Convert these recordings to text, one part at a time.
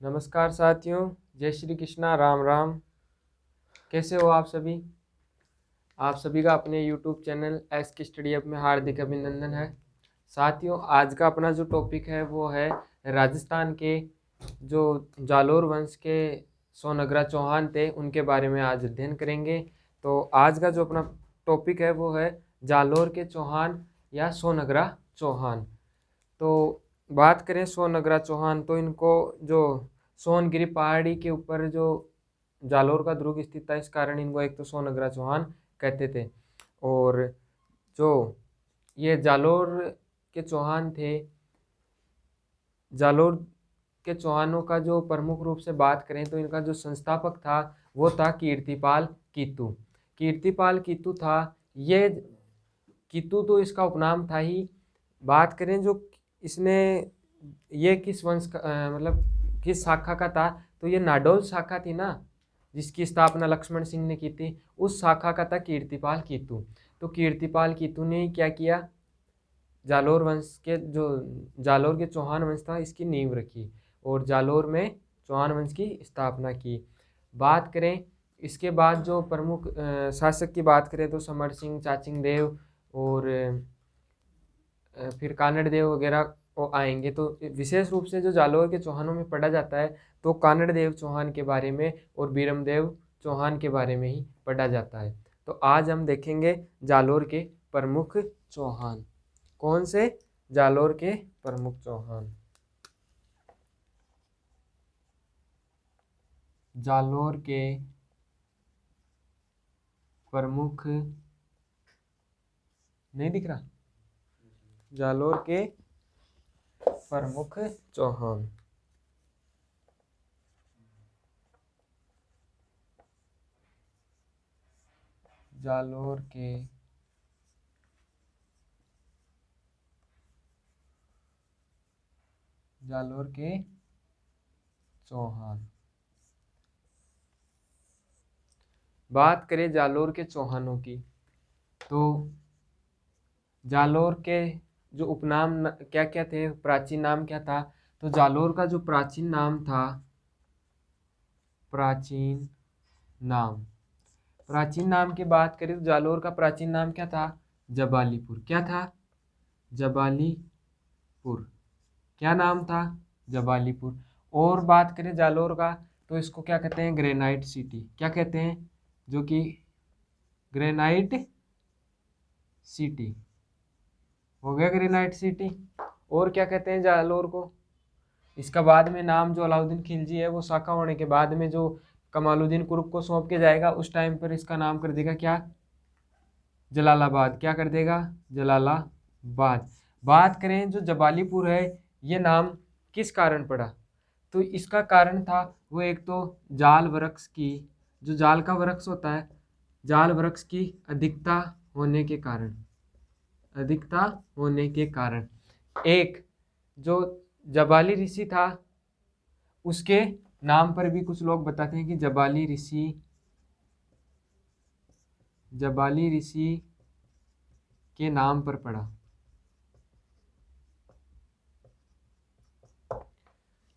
नमस्कार साथियों, जय श्री कृष्णा, राम राम। कैसे हो आप सभी? आप सभी का अपने YouTube चैनल एस के स्टडी हब में हार्दिक अभिनंदन है। साथियों, आज का अपना जो टॉपिक है वो है राजस्थान के जो जालोर वंश के सोनगरा चौहान थे उनके बारे में आज अध्ययन करेंगे। तो आज का जो अपना टॉपिक है वो है जालोर के चौहान या सोनगरा चौहान। तो बात करें सोनगरा चौहान, तो इनको जो सोनगिरी पहाड़ी के ऊपर जो जालोर का दुर्ग स्थित था, इस कारण इनको एक तो सोनगरा चौहान कहते थे। और जो ये जालोर के चौहान थे, जालोर के चौहानों का जो प्रमुख रूप से बात करें तो इनका जो संस्थापक था वो था कीर्तिपाल कीतू। कीर्तिपाल कीतू था। ये कीतू तो इसका उपनाम था ही। बात करें जो इसने ये किस वंश का मतलब किस शाखा का था, तो ये नाडोल शाखा थी ना, जिसकी स्थापना लक्ष्मण सिंह ने की थी, उस शाखा का था कीर्तिपाल कीतू। तो कीर्तिपाल कीतू ने ही क्या किया, जालोर वंश के जो जालोर के चौहान वंश था इसकी नींव रखी और जालोर में चौहान वंश की स्थापना की। बात करें इसके बाद जो प्रमुख शासक की बात करें तो समर सिंह, चाचिंग देव और फिर कानड़ देव वगैरह वो आएंगे। तो विशेष रूप से जो जालोर के चौहानों में पढ़ा जाता है तो कानड़ देव चौहान के बारे में और बीरम देव चौहान के बारे में ही पढ़ा जाता है। तो आज हम देखेंगे जालोर के प्रमुख चौहान। कौन से? जालोर के प्रमुख चौहान। जालोर के प्रमुख, नहीं दिख रहा, जालोर के प्रमुख चौहान। जालोर के चौहान। बात करें जालोर के चौहानों की, तो जालोर के जो उपनाम क्या क्या थे, प्राचीन नाम क्या था? तो जालोर का जो प्राचीन नाम था, प्राचीन नाम की बात करें तो जालोर का प्राचीन नाम क्या था? जबालीपुर। क्या था? जबालीपुर। क्या नाम था? जबालीपुर। और बात करें जालोर का तो इसको क्या कहते हैं? Granite city. क्या कहते हैं? जो कि ग्रेनाइट सिटी हो गया, ग्रेनाइट सिटी। और क्या कहते हैं जालोर को? इसका बाद में नाम जो अलाउद्दीन खिलजी है वो शाखा होने के बाद में जो कमालुद्दीन कुर्क को सौंप के जाएगा, उस टाइम पर इसका नाम कर देगा क्या? जलालाबाद। क्या कर देगा? जलालाबाद। बात करें जो जबालीपुर है, ये नाम किस कारण पड़ा? तो इसका कारण था वो एक तो जाल वृक्ष की, जो जाल का वृक्ष होता है, जाल वृक्ष की अधिकता होने के कारण, एक जो जबाली ऋषि था उसके नाम पर भी कुछ लोग बताते हैं कि जबाली ऋषि के नाम पर पड़ा।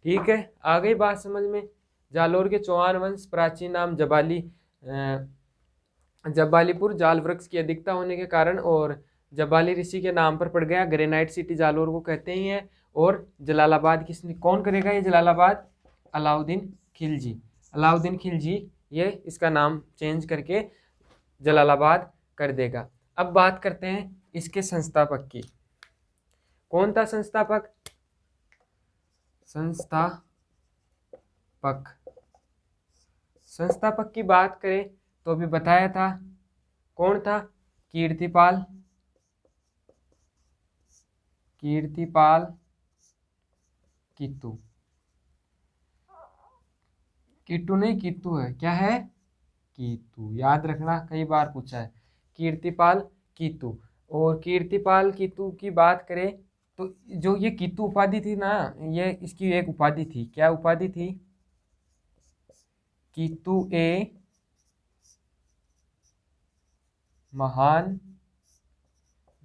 ठीक है, आ गई बात समझ में। जालोर के चौहान वंश प्राचीन नाम जबालीपुर, जाल वृक्ष की अधिकता होने के कारण, और जबाली ऋषि के नाम पर पड़ गया। ग्रेनाइट सिटी जालोर को कहते ही हैं। और जलालाबाद किसने, कौन करेगा ये जलालाबाद? अलाउद्दीन खिलजी। अलाउद्दीन खिलजी ये इसका नाम चेंज करके जलालाबाद कर देगा। अब बात करते हैं इसके संस्थापक की। कौन था संस्थापक? संस्थापक की बात करें तो अभी बताया था, कौन था? कीर्तिपाल कीतू। कीटू नहीं, कीतू है। क्या है? कीतू। याद रखना, कई बार पूछा है। कीर्तिपाल कीतू। और कीर्तिपाल कीतू की बात करें तो जो ये कीतू उपाधि थी ना, ये इसकी एक उपाधि थी। क्या उपाधि थी? कीतू ए महान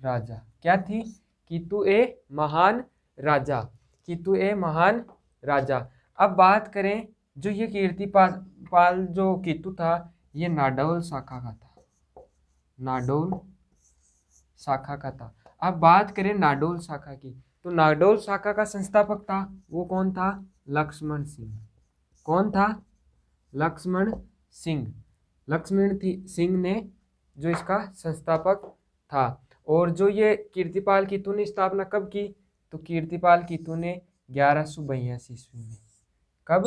राजा। क्या थी? कीतू ए महान राजा। कीतू ए महान राजा। अब बात करें जो ये कीर्तिपाल जो कीतु था, ये नाडौल शाखा का था, नाडौल शाखा का था। अब बात करें नाडौल शाखा की, तो नाडौल शाखा का संस्थापक था वो कौन था? लक्ष्मण सिंह। कौन था? लक्ष्मण सिंह। सिंह ने जो इसका संस्थापक था। और जो ये कीर्तिपाल कीतु ने स्थापना कब की? तो कीर्तिपाल कीतु ने 1182 ईस्वी में। कब?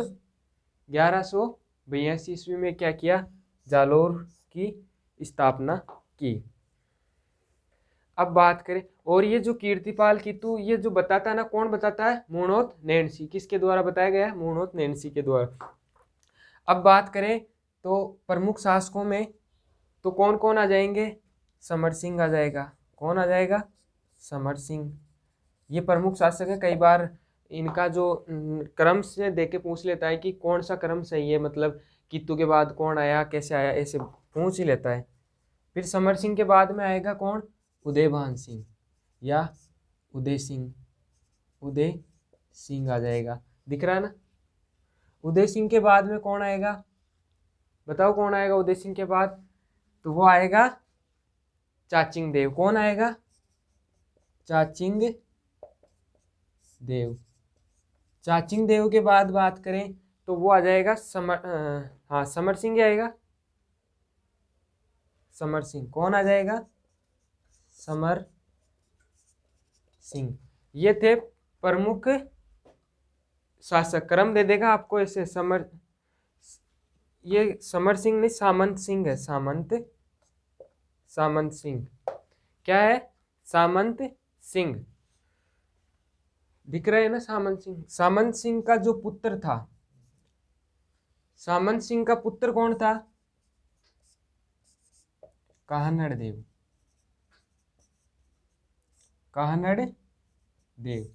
1182 ईस्वी में क्या किया? जालोर की स्थापना की। अब बात करें, और ये जो कीर्तिपाल कीतु ये जो बताता है ना, कौन बताता है? मूणोत नैणसी। किसके द्वारा बताया गया है? मूणोत नैणसी के द्वारा। अब बात करें तो प्रमुख शासकों में तो कौन कौन आ जाएंगे? समर सिंह आ जाएगा। कौन आ जाएगा? समर सिंह। ये प्रमुख शासक है। कई बार इनका जो क्रम से देके पूछ लेता है कि कौन सा क्रम सही है, मतलब कीतु के बाद कौन आया, कैसे आया, ऐसे पूछ ही लेता है। फिर समर सिंह के बाद में आएगा कौन? उदयभान सिंह या उदय सिंह। उदय सिंह आ जाएगा, दिख रहा है ना। उदय सिंह के बाद में कौन आएगा? बताओ कौन आएगा उदय सिंह के बाद? तो वो आएगा चाचिंग देव। कौन आएगा? चाचिंग देव। चाचिंग देव के बाद बात करें तो वो आ जाएगा समर सिंह आएगा। समर सिंह। कौन आ जाएगा? समर सिंह। ये थे प्रमुख शासक। क्रम दे देगा आपको ऐसे। ये समर सिंह नहीं, सामंत सिंह है। सामंत सिंह। क्या है? सामंत सिंह। दिख रहे हैं ना सामंत सिंह। सामंत सिंह का जो पुत्र था, सामंत सिंह का पुत्र कौन था? काहनड़ देव। काहनड़ देव।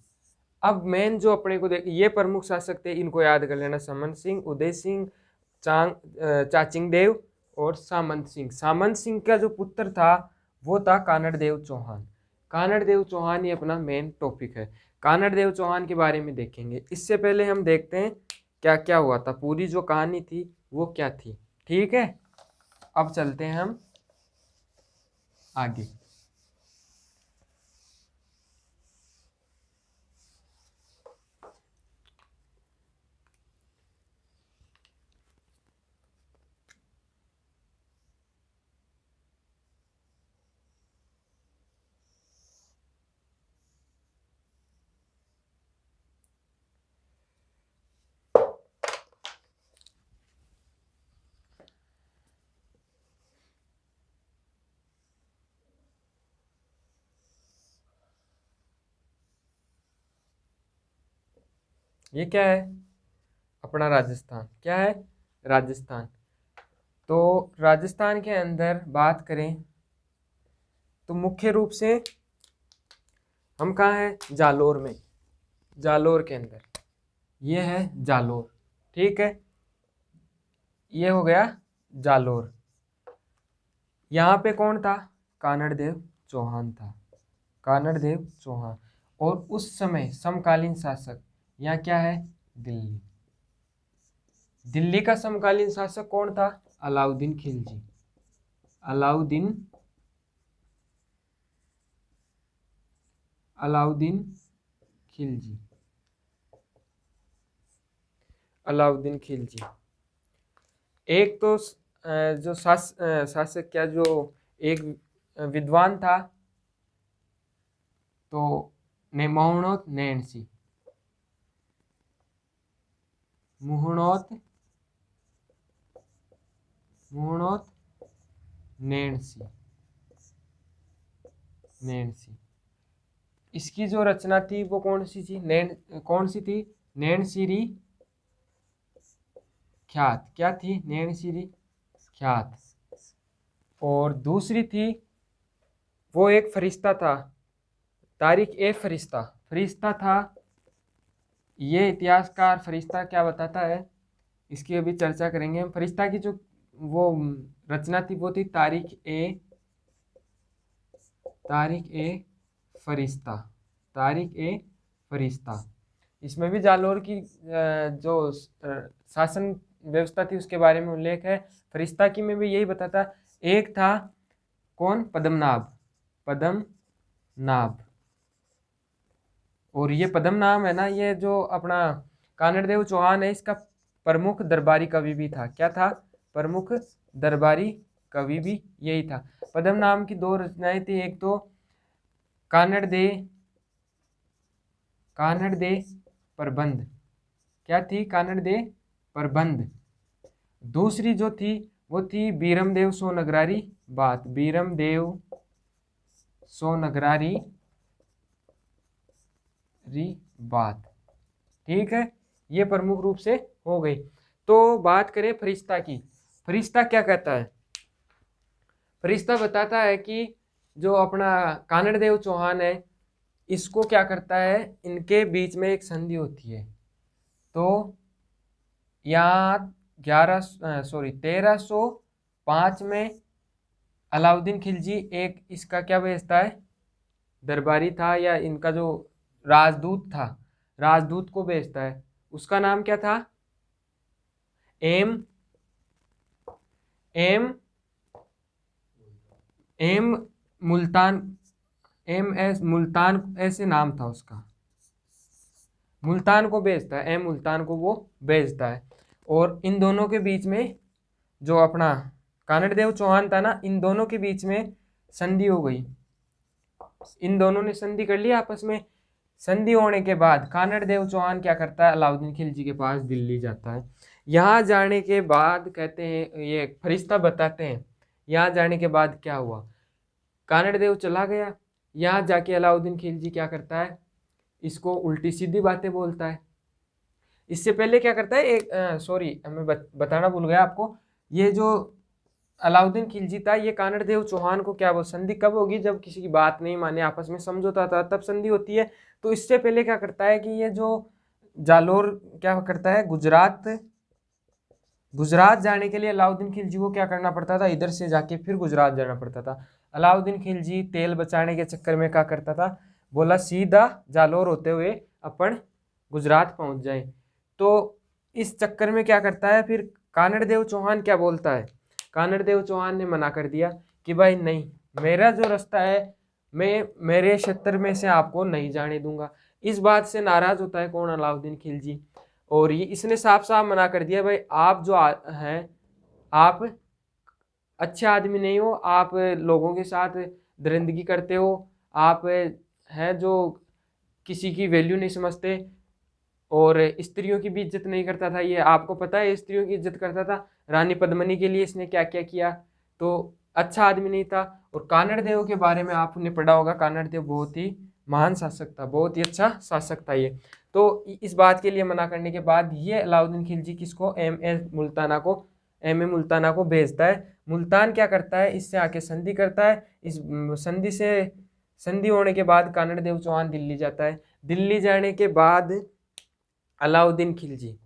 अब मेन जो अपने को देख, ये प्रमुख शासक थे, इनको याद कर लेना। समन सिंह, उदय सिंह, चाचिंग देव और सामंत सिंह। सामंत सिंह का जो पुत्र था वो था कानड़ देव चौहान। कानड़ देव चौहान ये अपना मेन टॉपिक है। कानड़ देव चौहान के बारे में देखेंगे। इससे पहले हम देखते हैं क्या क्या हुआ था, पूरी जो कहानी थी वो क्या थी। ठीक है, अब चलते हैं हम आगे। ये क्या है? अपना राजस्थान। क्या है? राजस्थान। तो राजस्थान के अंदर बात करें तो मुख्य रूप से हम कहाँ हैं? जालोर में। जालोर के अंदर ये है जालोर। ठीक है, ये हो गया जालोर। यहाँ पे कौन था? कानड़ देव चौहान था। कानड़ देव चौहान। और उस समय समकालीन शासक यहाँ क्या है? दिल्ली। दिल्ली का समकालीन शासक कौन था? अलाउद्दीन खिलजी। अलाउद्दीन खिलजी। अलाउद्दीन खिलजी। एक तो जो शासक क्या, जो एक विद्वान था तो मोहनोत नैणसी। मोहनोत नैणसी। इसकी जो रचना थी वो कौन सी थी? कौन सी थी? नैणसीरी ख्यात। क्या थी? नैणसीरी ख्यात। और दूसरी थी, वो एक फरिश्ता था, तारिक ए फरिश्ता। फरिश्ता था। ये इतिहासकार फरिश्ता क्या बताता है इसकी अभी चर्चा करेंगे हम। फरिश्ता की जो वो रचना थी वो थी तारिक ए फरिश्ता। तारिक ए फरिश्ता। इसमें भी जालोर की जो शासन व्यवस्था थी उसके बारे में उल्लेख है। फरिश्ता की में भी यही बताता। एक था कौन, पद्मनाभ, पद्मनाभ। और ये पद्मनाभ है ना, ये जो अपना कानड़देव चौहान है इसका प्रमुख दरबारी कवि भी था। क्या था, प्रमुख दरबारी कवि भी यही था। पद्मनाभ की दो रचनाएं थी, एक तो कानड़ दे प्रबंध। क्या थी, कानड़ दे प्रबंध। दूसरी जो थी वो थी बीरमदेव सो नगरारी बात, बीरमदेव सो नगरारी बात। ठीक है, ये प्रमुख रूप से हो गई। तो बात करें फरिश्ता की। फरिश्ता क्या कहता है, फरिश्ता बताता है कि जो अपना कानड़देव चौहान है इसको क्या करता है, इनके बीच में एक संधि होती है। तो यहाँ 1305 में अलाउद्दीन खिलजी एक इसका क्या भेजता है, दरबारी था या इनका जो राजदूत था, राजदूत को भेजता है। उसका नाम क्या था, एम मुल्तान, MS मुल्तान ऐसे नाम था उसका। मुल्तान को भेजता है, मुल्तान को वो भेजता है। और इन दोनों के बीच में जो अपना कानड़देव चौहान था ना, इन दोनों के बीच में संधि हो गई। इन दोनों ने संधि कर लिया आपस में। संधि होने के बाद कानड़देव चौहान क्या करता है, अलाउद्दीन खिलजी के पास दिल्ली जाता है। यहाँ जाने के बाद कहते हैं, ये फरिश्ता बताते हैं, यहाँ जाने के बाद क्या हुआ, कानड़देव चला गया। यहाँ जाके अलाउद्दीन खिलजी क्या करता है, इसको उल्टी सीधी बातें बोलता है। इससे पहले क्या करता है, एक सॉरी मैं बताना भूल गया आपको, ये जो अलाउद्दीन खिलजी था ये कानड़देव चौहान को क्या बोल, संधि कब होगी, जब किसी की बात नहीं माने, आपस में समझौता था, तब संधि होती है। तो इससे पहले क्या करता है कि ये जो जालोर क्या करता है, गुजरात जाने के लिए अलाउद्दीन खिलजी को क्या करना पड़ता था, इधर से जाके फिर गुजरात जाना पड़ता था। अलाउद्दीन खिलजी तेल बचाने के चक्कर में क्या करता था, बोला सीधा जालोर होते हुए अपन गुजरात पहुंच जाए। तो इस चक्कर में क्या करता है, फिर कानड़देव चौहान क्या बोलता है, कानड़देव चौहान ने मना कर दिया कि भाई नहीं, मेरा जो रास्ता है मैं मेरे क्षेत्र में से आपको नहीं जाने दूंगा। इस बात से नाराज होता है कौन, अलाउद्दीन खिलजी। और ये इसने साफ साफ मना कर दिया, भाई आप जो हैं आप अच्छे आदमी नहीं हो, आप लोगों के साथ दरिंदगी करते हो, आप हैं जो किसी की वैल्यू नहीं समझते और स्त्रियों की भी इज्जत नहीं करता था। ये आपको पता है, स्त्रियों की इज्जत करता था। रानी पद्मिनी के लिए इसने क्या क्या किया, तो अच्छा आदमी नहीं था। और कानड़देव के बारे में आपने पढ़ा होगा, कानड़देव बहुत ही महान शासक था, बहुत ही अच्छा शासक था ये। तो इस बात के लिए मना करने के बाद ये अलाउद्दीन खिलजी किसको, एम ए मुल्ताना को भेजता है। मुल्तान क्या करता है, इससे आके संधि करता है। इस संधि होने के बाद कानड़देव चौहान दिल्ली जाता है। दिल्ली जाने के बाद अलाउद्दीन खिलजी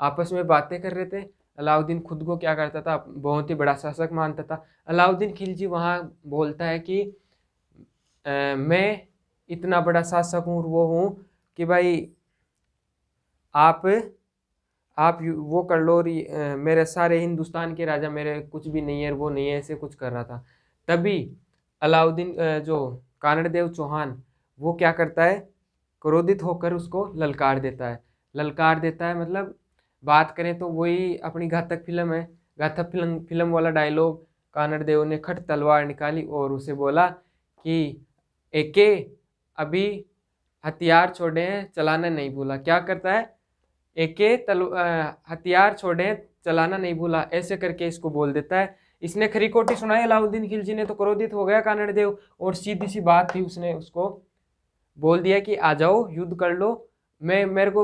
आपस में बातें कर रहे थे। अलाउद्दीन खुद को क्या करता था, बहुत ही बड़ा शासक मानता था। अलाउद्दीन खिलजी वहाँ बोलता है कि मैं इतना बड़ा शासक हूँ, वो हूँ कि भाई आप वो कर लो, मेरे सारे हिंदुस्तान के राजा मेरे कुछ भी नहीं है, वो नहीं है, ऐसे कुछ कर रहा था। तभी अलाउद्दीन जो कानड़देव चौहान वो क्या करता है, क्रोधित होकर उसको ललकार देता है। ललकार देता है मतलब बात करें तो वही अपनी घातक फिल्म है, घातक फिल्म वाला डायलॉग। कानड़देव ने खट तलवार निकाली और उसे बोला कि एके अभी हथियार छोड़े हैं, चलाना नहीं भूला। क्या करता है, एके हथियार छोड़े चलाना नहीं भूला, ऐसे करके इसको बोल देता है। इसने खरीकोटी सुनाई अलाउद्दीन खिलजी ने, तो क्रोधित हो गया कानड़देव और सीधी सी बात थी, उसने उसको बोल दिया कि आ जाओ युद्ध कर लो,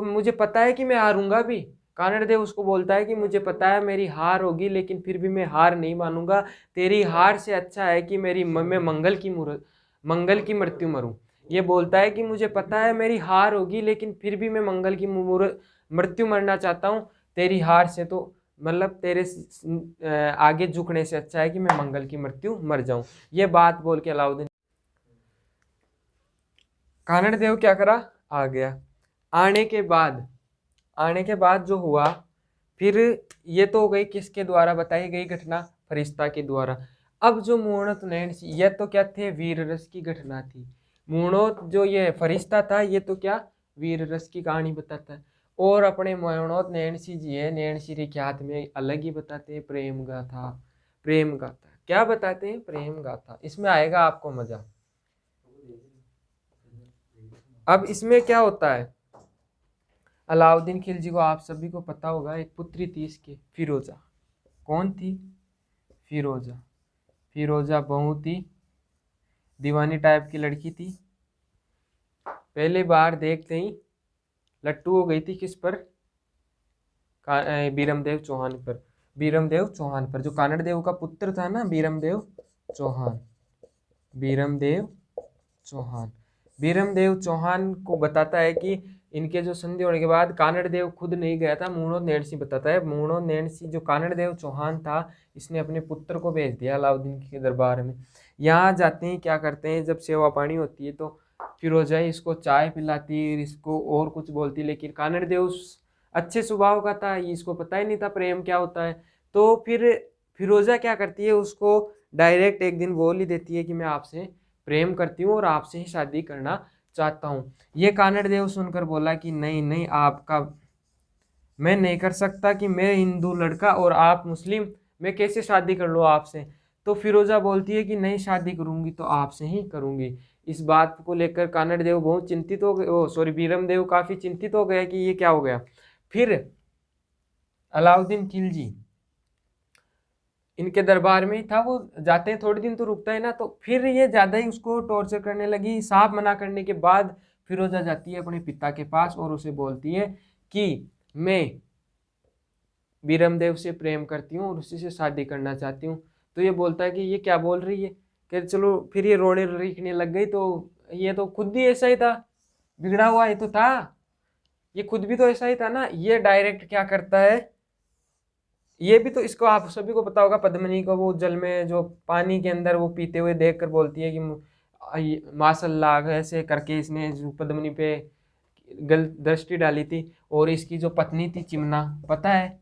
मुझे पता है कि मैं हारूंगा भी। कानड़देव उसको बोलता है कि मुझे पता है मेरी हार होगी, लेकिन फिर भी मैं हार नहीं मानूंगा। तेरी हार से अच्छा है कि मैं मंगल की मृत्यु मरूं। ये बोलता है कि मुझे पता है मेरी हार होगी, लेकिन फिर भी मैं मंगल की मृत्यु मरना चाहता हूँ। तेरी हार से तो मतलब तेरे आगे झुकने से अच्छा है कि मैं मंगल की मृत्यु मर जाऊं। ये बात बोल के अलाउद्दीन कानड़देव क्या करा, आ गया। आने के बाद जो हुआ, फिर ये तो हो गई किसके द्वारा बताई गई घटना, फरिश्ता के द्वारा। अब जो मूर्णोत नैणसी, ये तो क्या थे, वीर रस की घटना थी। मूर्णोत जो ये फरिश्ता था, ये तो क्या, वीर रस की कहानी बताता है। और अपने मूर्णोत नैणसी जी है, नैणसी रे ख्यात में अलग ही बताते हैं प्रेम गाथा। प्रेम गाथा क्या बताते हैं, प्रेम गाथा। इसमें आएगा आपको मजा। अब इसमें क्या होता है, अलाउद्दीन खिलजी को आप सभी को पता होगा, एक पुत्री थी इसकी, फिरोजा। कौन थी, फिरोजा। फिरोजा बहुत ही दीवानी टाइप की लड़की थी। पहली बार देखते ही लट्टू हो गई थी किस पर, बीरमदेव चौहान पर। बीरमदेव चौहान पर, जो कानड़ देव का पुत्र था ना, बीरमदेव चौहान। बीरमदेव चौहान, बीरमदेव चौहान को बताता है कि इनके जो संधि होने के बाद कानड़ देव खुद नहीं गया था, मूर्णोत नैणसी बताता है। मूर्णोत नैणसी जो कानड़ देव चौहान था, इसने अपने पुत्र को भेज दिया अलाउद्दीन के दरबार में। यहाँ जाते हैं, क्या करते हैं, जब सेवा पानी होती है तो फिरोजा इसको चाय पिलाती, इसको और कुछ बोलती, लेकिन कानड़ देव अच्छे स्वभाव का था, इसको पता ही नहीं था प्रेम क्या होता है। तो फिर फिरोजा क्या करती है, उसको डायरेक्ट एक दिन बोल ही देती है कि मैं आपसे प्रेम करती हूँ और आपसे ही शादी करना चाहता हूँ। ये कानड़ देव सुनकर बोला कि नहीं नहीं, आपका मैं नहीं कर सकता, कि मैं हिंदू लड़का और आप मुस्लिम, मैं कैसे शादी कर लूँ आपसे। तो फिरोजा बोलती है कि नहीं, शादी करूंगी तो आपसे ही करूंगी। इस बात को लेकर कानड़ देव बहुत चिंतित हो गए, ओ सॉरी, बीरम देव काफी चिंतित हो गया कि ये क्या हो गया। फिर अलाउद्दीन खिलजी इनके दरबार में ही था, वो जाते हैं थोड़े दिन तो रुकता है ना, तो फिर ये ज्यादा ही उसको टॉर्चर करने लगी। साफ मना करने के बाद फिरोजा जाती है अपने पिता के पास और उसे बोलती है कि मैं बीरमदेव से प्रेम करती हूँ और उसी से शादी करना चाहती हूँ। तो ये बोलता है कि ये क्या बोल रही है, कि चलो, फिर ये रोने लिखने लग गई। तो ये तो खुद ही ऐसा ही था, बिगड़ा हुआ ये तो था, ये खुद भी तो ऐसा ही था ना। ये डायरेक्ट क्या करता है, ये भी तो, इसको आप सभी को पता होगा, पद्मिनी को वो जल में जो पानी के अंदर वो पीते हुए देख कर बोलती है कि माशल्लाह, ऐसे करके इसने जो पद्मिनी पे गलत दृष्टि डाली थी। और इसकी जो पत्नी थी चिमना, पता है,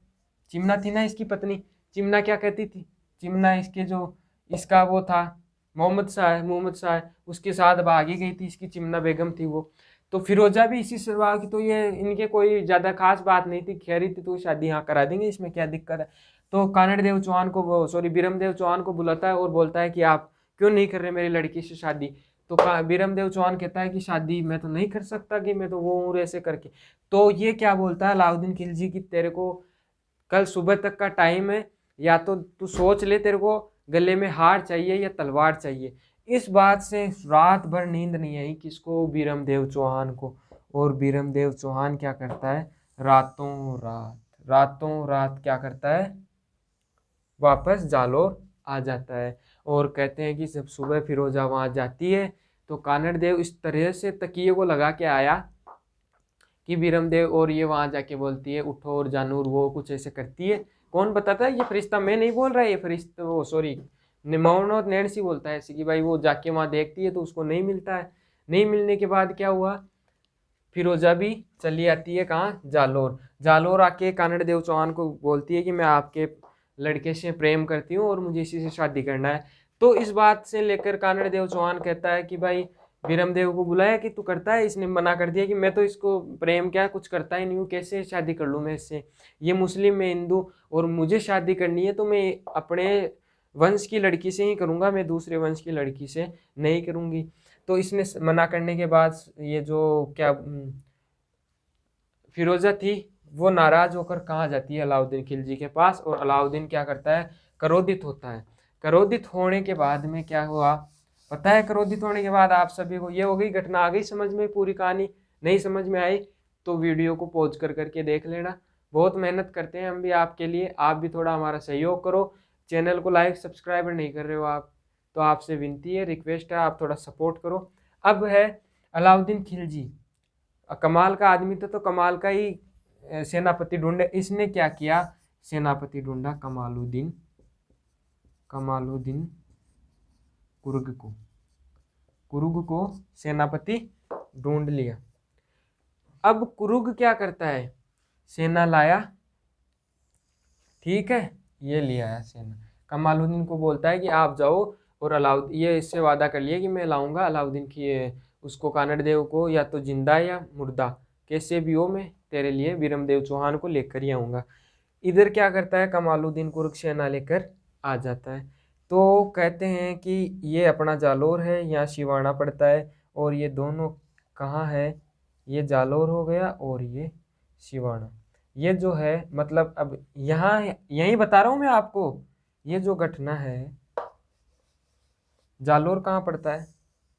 चिमना थी ना इसकी पत्नी। चिमना क्या कहती थी, चिमना इसके जो, इसका वो था मोहम्मद शाह, उसके साथ भागी गई थी, इसकी चिमना बेगम थी वो। तो फिरोजा भी इसी स्वभाव की, तो ये इनके कोई ज़्यादा खास बात नहीं थी, खैरी थी, तो शादी यहाँ करा देंगे, इसमें क्या दिक्कत है। तो कानड़ देव चौहान को, वो सॉरी, बीरमदेव चौहान को बुलाता है और बोलता है कि आप क्यों नहीं कर रहे मेरी लड़की से शादी। तो बीरमदेव चौहान कहता है कि शादी मैं तो नहीं कर सकता, कि मैं तो वो हूँ ऐसे करके। तो ये क्या बोलता है अलाउद्दीन खिलजी की, तेरे को कल सुबह तक का टाइम है, या तो तू सोच ले, तेरे को गले में हार चाहिए या तलवार चाहिए। इस बात से रात भर नींद नहीं आई किसको, बीरमदेव चौहान को। और बीरमदेव चौहान क्या करता है, रातों रात क्या करता है, वापस जालोर आ जाता है। और कहते हैं कि जब सुबह फिरोजा वहां जाती है, तो कानड़ देव इस तरह से तकिए को लगा के आया कि बीरमदेव, और ये वहां जाके बोलती है उठो और जानूर, वो कुछ ऐसे करती है। कौन बताता है, ये फरिश्ता, मैं नहीं बोल रहा है, ये फरिश्ता, वो सॉरी, मौनोत नैणसी बोलता है ऐसे कि भाई वो जाके वहां देखती है तो उसको नहीं मिलता है। नहीं मिलने के बाद क्या हुआ, फिरोजा भी चली आती है कहाँ, जालोर। जालोर आके कानड़ देव चौहान को बोलती है कि मैं आपके लड़के से प्रेम करती हूँ और मुझे इसी से शादी करना है। तो इस बात से लेकर कानड़ देव चौहान कहता है कि भाई, बीरमदेव को बुलाया कि तू करता है, इसने मना कर दिया कि मैं तो इसको प्रेम क्या कुछ करता ही नहीं हूँ, कैसे शादी कर लूँ मैं इससे, ये मुस्लिम मैं हिंदू, और मुझे शादी करनी है तो मैं अपने वंश की लड़की से ही करूँगा, मैं दूसरे वंश की लड़की से नहीं करूँगी। तो इसने मना करने के बाद ये जो क्या फिरोजा थी, वो नाराज होकर कहाँ जाती है, अलाउद्दीन खिलजी के पास। और अलाउद्दीन क्या करता है, क्रोधित होता है। क्रोधित होने के बाद में क्या हुआ पता है, क्रोधित होने के बाद आप सभी को ये हो गई घटना, आ गई समझ में पूरी कहानी। नहीं समझ में आई तो वीडियो को पॉज कर करके देख लेना। बहुत मेहनत करते हैं हम भी आपके लिए, आप भी थोड़ा हमारा सहयोग करो। चैनल को लाइक सब्सक्राइब नहीं कर रहे हो आप, तो आपसे विनती है, रिक्वेस्ट है, आप थोड़ा सपोर्ट करो। अब है अलाउद्दीन खिलजी, कमाल का आदमी था, तो कमाल का ही सेनापति ढूंढे। इसने क्या किया, सेनापति ढूंढा कमालुद्दीन कुर्ग को सेनापति ढूंढ लिया। अब कुरुग क्या करता है, सेना लाया, ठीक है, ये ले आया सेना। कमालुद्दीन को बोलता है कि आप जाओ और अलाउद्दीन, ये इससे वादा कर लिया कि मैं लाऊंगा अलाउद्दीन की उसको, कानड़ देव को, या तो जिंदा या मुर्दा, कैसे भी हो मैं तेरे लिए विरमदेव चौहान को लेकर ही आऊँगा। इधर क्या करता है, कमालुद्दीन कुरुग सेना लेकर आ जाता है। तो कहते हैं कि ये अपना जालोर है, यहाँ शिवाना पड़ता है, और ये दोनों कहाँ है, ये जालोर हो गया और ये शिवाना। ये जो है मतलब अब यहाँ यही बता रहा हूँ मैं आपको, ये जो घटना है, जालोर कहाँ पड़ता है,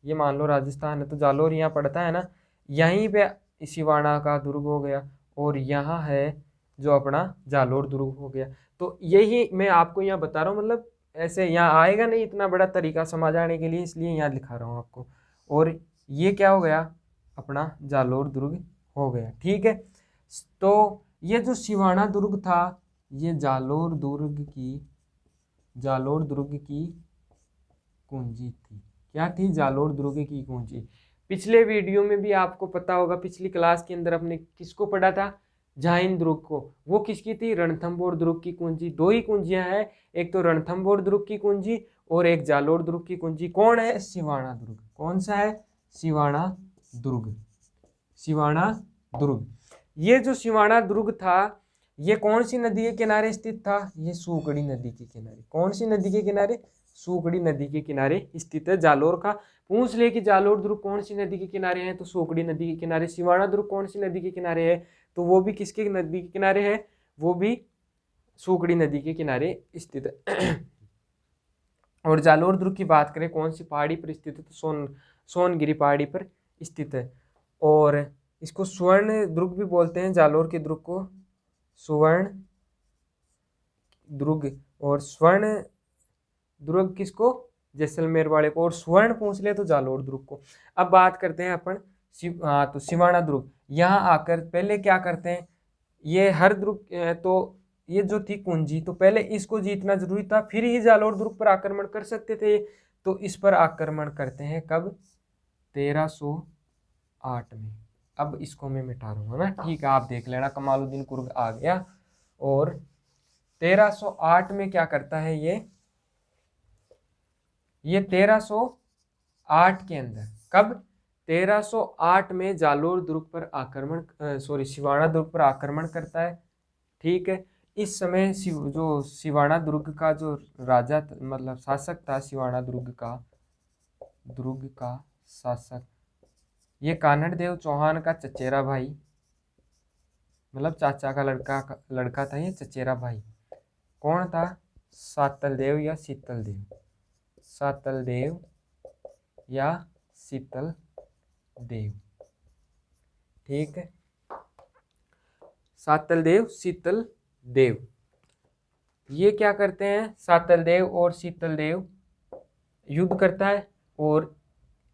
ये मान लो राजस्थान है तो जालोर यहाँ पड़ता है ना, यहीं पे शिवाना का दुर्ग हो गया, और यहाँ है जो अपना जालोर दुर्ग हो गया। तो यही मैं आपको यहाँ बता रहा हूँ, मतलब ऐसे यहाँ आएगा नहीं इतना बड़ा तरीका समझ आने के लिए, इसलिए यहाँ दिखा रहा हूँ आपको। और ये क्या हो गया, अपना जालोर दुर्ग हो गया, ठीक है। तो ये जो शिवाना दुर्ग था, ये जालोर दुर्ग की कुंजी थी। क्या थी, जालोर दुर्ग की कुंजी। पिछले वीडियो में भी आपको पता होगा, पिछली क्लास के अंदर अपने किसको पढ़ा था, झाइन दुर्ग को। वो किसकी थी, रणथंभौर दुर्ग की कुंजी। दो ही कुंजियां हैं, एक तो रणथंभौर दुर्ग की कुंजी और एक जालोर दुर्ग की कुंजी। कौन है, शिवाना दुर्ग। कौन सा है, शिवाना दुर्ग। शिवाना दुर्ग। ये जो शिवाना दुर्ग था, ये कौन सी नदी के किनारे स्थित था, ये सूकड़ी नदी के किनारे। कौन सी नदी के किनारे, सूकड़ी नदी के किनारे स्थित है। जालोर का पूछ ले कि जालोर दुर्ग कौन सी नदी के किनारे है, तो सूकड़ी नदी के किनारे। शिवाना दुर्ग कौन सी नदी के किनारे है, तो वो भी किसके नदी के किनारे है, वो भी सूकड़ी नदी के किनारे स्थित है। और जालोर दुर्ग की बात करें कौन सी पहाड़ी पर स्थित है, तो सोनगिरी पहाड़ी पर स्थित है। और इसको स्वर्ण दुर्ग भी बोलते हैं, जालोर के दुर्ग को सुवर्ण दुर्ग, और स्वर्ण दुर्ग किसको, जैसलमेर वाले को, और स्वर्ण पूछ ले तो जालोर दुर्ग को। अब बात करते हैं अपन तो शिवाना दुर्ग। यहाँ आकर पहले क्या करते हैं, ये हर दुर्ग तो ये जो थी कुंजी, तो पहले इसको जीतना जरूरी था, फिर ही जालोर दुर्ग पर आक्रमण कर सकते थे। तो इस पर आक्रमण करते हैं कब, 1308 में। अब इसको मैं मिटा दूंगा ना, ठीक है, आप देख लेना। कमालुद्दीन कुर्ग आ गया, और 1308 में क्या करता है ये 1308 के अंदर, कब, 1308 में जालोर दुर्ग पर आक्रमण, शिवाना दुर्ग पर आक्रमण करता है, ठीक है। इस समय जो शिवाना दुर्ग का जो राजा मतलब शासक था, शिवाना दुर्ग का शासक, ये कानड़ देव चौहान का चचेरा भाई, मतलब चाचा का लड़का था ये, चचेरा भाई। कौन था, सातल देव या शीतल देव, सातल देव या शीतल देव, ठीक है, सातल देव शीतल देव। ये क्या करते हैं, सातल देव और शीतल देव युद्ध करता है, और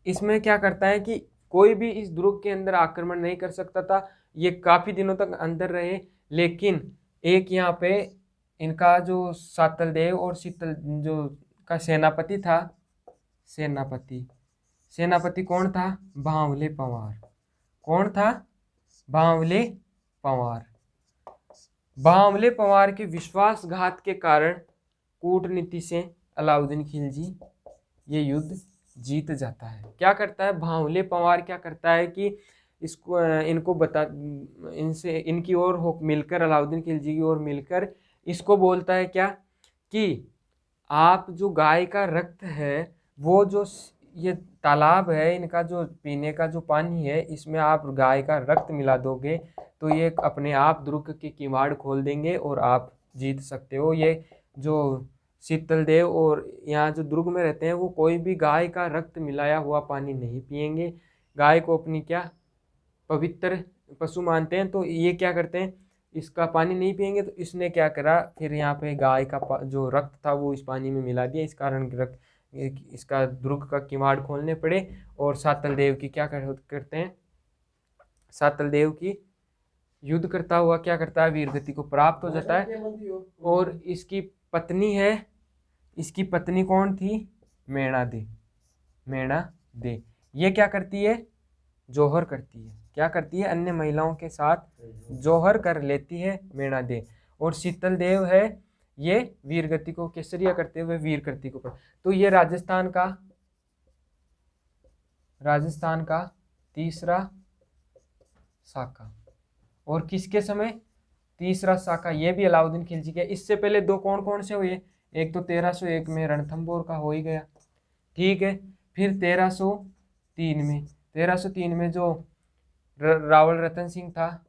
इसमें क्या करता है कि कोई भी इस दुर्ग के अंदर आक्रमण नहीं कर सकता था। ये काफी दिनों तक अंदर रहे, लेकिन एक यहाँ पे इनका जो सातल देव और शीतल जो का सेनापति था, सेनापति कौन था, बावले पंवार। कौन था, बावले पंवार। बावले पंवार के विश्वासघात के कारण कूटनीति से अलाउद्दीन खिलजी ये युद्ध जीत जाता है। क्या करता है, बावले पंवार क्या करता है कि इनकी ओर हो मिलकर, अलाउद्दीन खिलजी की ओर मिलकर इसको बोलता है क्या, कि आप जो गाय का रक्त है, वो जो ये तालाब है, इनका जो पीने का जो पानी है, इसमें आप गाय का रक्त मिला दोगे तो ये अपने आप दुर्ग के किवाड़ खोल देंगे और आप जीत सकते हो। ये जो शीतल देव और यहाँ जो दुर्ग में रहते हैं, वो कोई भी गाय का रक्त मिलाया हुआ पानी नहीं पिएंगे। गाय को अपनी क्या पवित्र पशु मानते हैं, तो ये क्या करते हैं, इसका पानी नहीं पिएंगे। तो इसने क्या करा, फिर यहाँ पे गाय का जो रक्त था वो इस पानी में मिला दिया। इस कारण रक्त इसका दुर्ग का किवाड़ खोलने पड़े, और सातल देव की क्या करते हैं, सातल देव की युद्ध करता हुआ क्या करता है, वीरगति को प्राप्त हो जाता है। और इसकी पत्नी है, इसकी पत्नी कौन थी, मेणा दे। ये क्या करती है, जौहर करती है। क्या करती है? अन्य महिलाओं के साथ जौहर कर लेती है मीणा दे। और शीतल देव है ये वीरगति को केसरिया करते हुए वीरगति को तो ये राजस्थान का तीसरा साका। और किसके समय? तीसरा साका ये भी अलाउद्दीन खिलजी के। इससे पहले दो कौन कौन से हुए? एक तो 1301 में रणथंभौर का हो ही गया, ठीक है। फिर 1303 में जो रावल रतन सिंह था,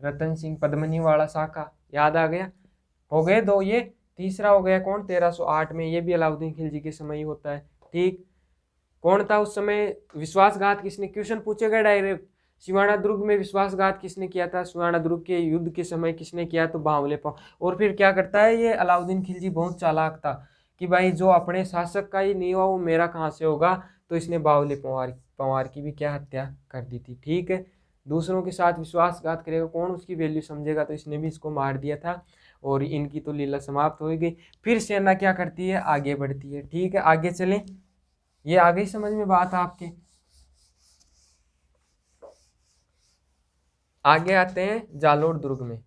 रतन सिंह पद्मनी वाला साका, याद आ गया? हो गए दो। ये तीसरा हो गया कौन? 1308 में, ये भी अलाउद्दीन खिलजी के समय ही होता है, ठीक। कौन था उस समय? विश्वासघात किसने? क्वेश्चन पूछेगा डायरेक्ट। सिवाना दुर्ग में विश्वासघात किसने किया था? सिवाना दुर्ग के युद्ध के समय किसने किया? तो बावले पाव। और फिर क्या करता है ये अलाउद्दीन खिलजी? बहुत चालाक था कि भाई जो अपने शासक का ही नहीं हुआ वो मेरा कहाँ से होगा, तो इसने बावले पंवार की भी क्या हत्या कर दी थी, ठीक है। दूसरों के साथ विश्वासघात करेगा कौन, उसकी वैल्यू समझेगा, तो इसने भी इसको मार दिया था। और इनकी तो लीला समाप्त हो गई। फिर सेना क्या करती है? आगे बढ़ती है, ठीक है। आगे चलें, ये आ गई समझ में बात आपके? आगे आते हैं जालोर दुर्ग में,